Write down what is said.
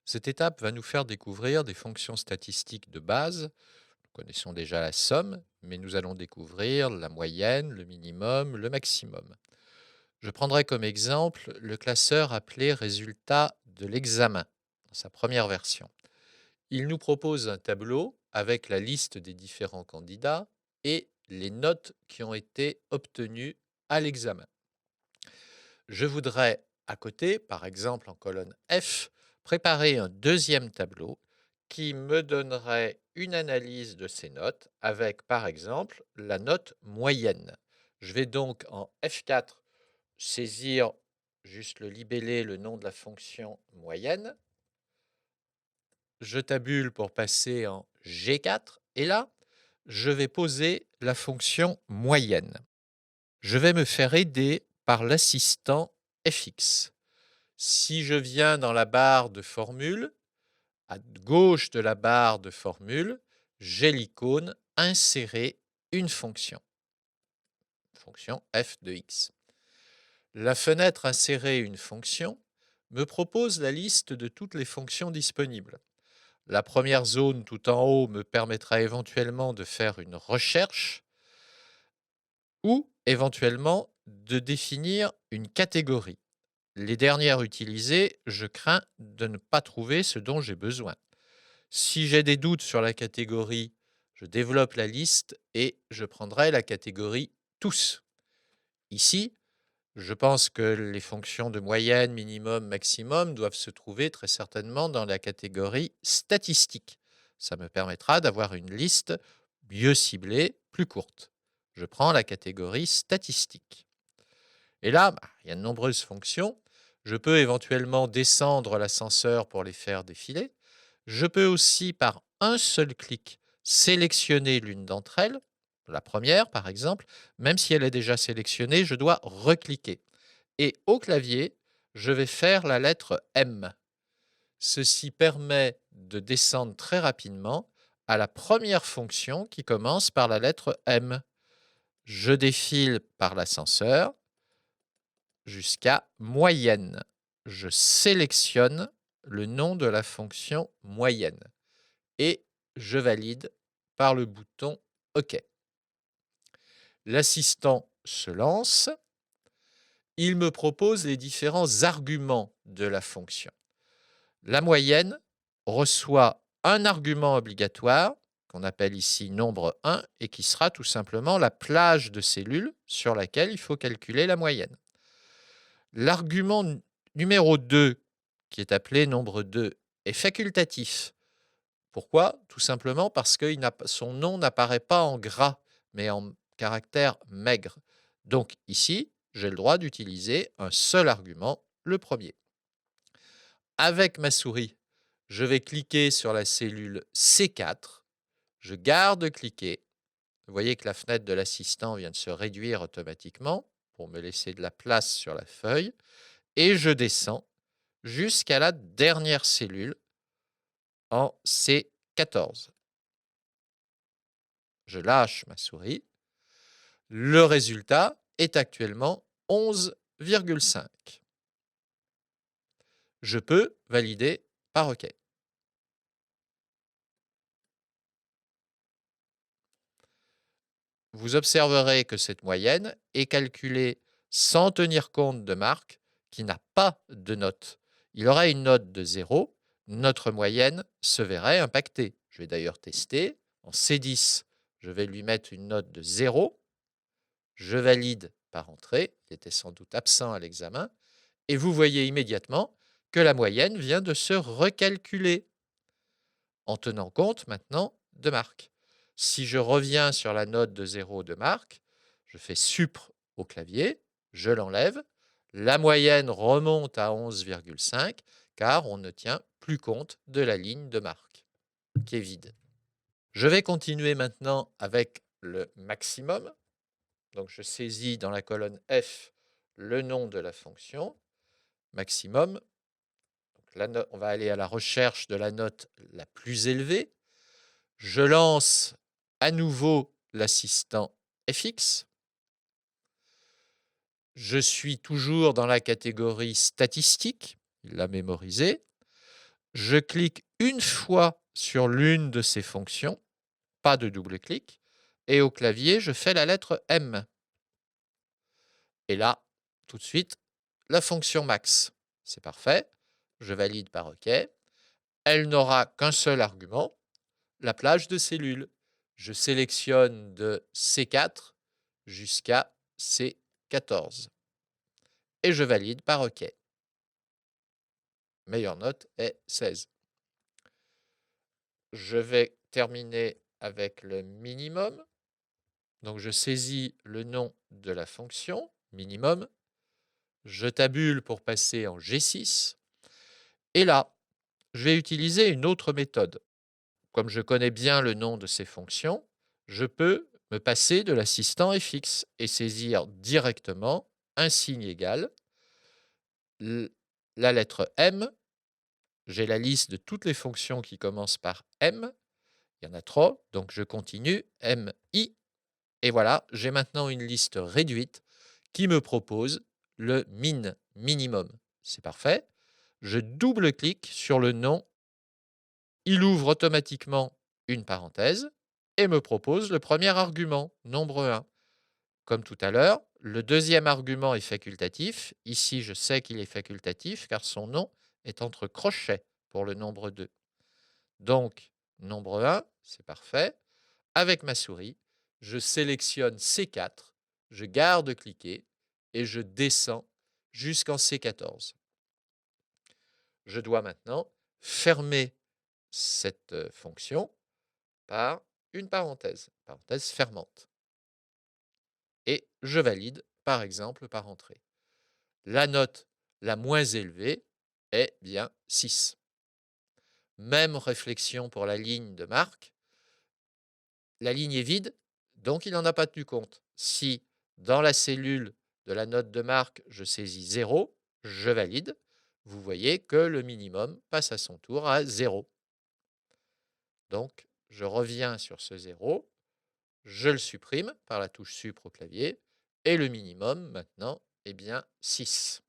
Cette étape va nous faire découvrir des fonctions statistiques de base. Nous connaissons déjà la somme, mais nous allons découvrir la moyenne, le minimum, le maximum. Je prendrai comme exemple le classeur appelé résultat de l'examen, dans sa première version. Il nous propose un tableau avec la liste des différents candidats et les notes qui ont été obtenues à l'examen. Je voudrais, à côté, par exemple en colonne F, préparer un deuxième tableau qui me donnerait une analyse de ces notes avec, par exemple, la note moyenne. Je vais donc en F4 saisir juste le libellé, le nom de la fonction moyenne. Je tabule pour passer en G4 et là, je vais poser la fonction moyenne. Je vais me faire aider par l'assistant fx. Si je viens dans la barre de formule, à gauche de la barre de formule, j'ai l'icône insérer une fonction f de x. La fenêtre insérer une fonction me propose la liste de toutes les fonctions disponibles. La première zone tout en haut me permettra éventuellement de faire une recherche ou éventuellement de définir une catégorie. Les dernières utilisées, je crains de ne pas trouver ce dont j'ai besoin. Si j'ai des doutes sur la catégorie, je développe la liste et je prendrai la catégorie tous. Ici, je pense que les fonctions de moyenne, minimum, maximum doivent se trouver très certainement dans la catégorie statistique. Ça me permettra d'avoir une liste mieux ciblée, plus courte. Je prends la catégorie statistique. Et là, il y a de nombreuses fonctions. Je peux éventuellement descendre l'ascenseur pour les faire défiler. Je peux aussi, par un seul clic, sélectionner l'une d'entre elles, la première par exemple. Même si elle est déjà sélectionnée, je dois recliquer. Et au clavier, je vais faire la lettre M. Ceci permet de descendre très rapidement à la première fonction qui commence par la lettre M. Je défile par l'ascenseur jusqu'à moyenne. Je sélectionne le nom de la fonction moyenne et je valide par le bouton OK. L'assistant se lance. Il me propose les différents arguments de la fonction. La moyenne reçoit un argument obligatoire, qu'on appelle ici nombre 1, et qui sera tout simplement la plage de cellules sur laquelle il faut calculer la moyenne. L'argument numéro 2, qui est appelé nombre 2, est facultatif. Pourquoi? Tout simplement parce que son nom n'apparaît pas en gras, mais en caractère maigre. Donc ici, j'ai le droit d'utiliser un seul argument, le premier. Avec ma souris, je vais cliquer sur la cellule C4. Je garde cliqué. Vous voyez que la fenêtre de l'assistant vient de se réduire automatiquement pour me laisser de la place sur la feuille. Et je descends jusqu'à la dernière cellule en C14. Je lâche ma souris. Le résultat est actuellement 11,5. Je peux valider par OK. Vous observerez que cette moyenne est calculée sans tenir compte de Marc, qui n'a pas de note. Il aurait une note de 0, notre moyenne se verrait impactée. Je vais d'ailleurs tester. En C10, je vais lui mettre une note de 0. Je valide par entrée. Il était sans doute absent à l'examen. Et vous voyez immédiatement que la moyenne vient de se recalculer en tenant compte maintenant de Marc. Si je reviens sur la note de 0 de Marc, je fais supr au clavier, je l'enlève, la moyenne remonte à 11,5 car on ne tient plus compte de la ligne de Marc qui est vide. Je vais continuer maintenant avec le maximum. Donc je saisis dans la colonne F le nom de la fonction maximum. On va aller à la recherche de la note la plus élevée. Je lance à nouveau l'assistant FX. Je suis toujours dans la catégorie statistique, il l'a mémorisé. Je clique une fois sur l'une de ces fonctions, pas de double clic, et au clavier, je fais la lettre M. Et là, tout de suite, la fonction max. C'est parfait. Je valide par OK. Elle n'aura qu'un seul argument, la plage de cellules. Je sélectionne de C4 jusqu'à C14. Et je valide par OK. Meilleure note est 16. Je vais terminer avec le minimum. Donc je saisis le nom de la fonction, minimum. Je tabule pour passer en G6. Et là, je vais utiliser une autre méthode. Comme je connais bien le nom de ces fonctions, je peux me passer de l'assistant fx et saisir directement un signe égal, la lettre M. J'ai la liste de toutes les fonctions qui commencent par M. Il y en a trop, donc je continue, MI. Et voilà, j'ai maintenant une liste réduite qui me propose le minimum. C'est parfait. Je double-clique sur le nom. Il ouvre automatiquement une parenthèse et me propose le premier argument, nombre 1. Comme tout à l'heure, le deuxième argument est facultatif. Ici, je sais qu'il est facultatif car son nom est entre crochets pour le nombre 2. Donc, nombre 1, c'est parfait. Avec ma souris, je sélectionne C4, je garde cliqué et je descends jusqu'en C14. Je dois maintenant fermer cette fonction par une parenthèse fermante. Et je valide, par exemple, par entrée. La note la moins élevée est bien 6. Même réflexion pour la ligne de marque. La ligne est vide, donc il n'en a pas tenu compte. Si dans la cellule de la note de marque, je saisis 0, je valide. Vous voyez que le minimum passe à son tour à 0. Donc, je reviens sur ce 0, je le supprime par la touche Sup au clavier, et le minimum, maintenant, est bien 6.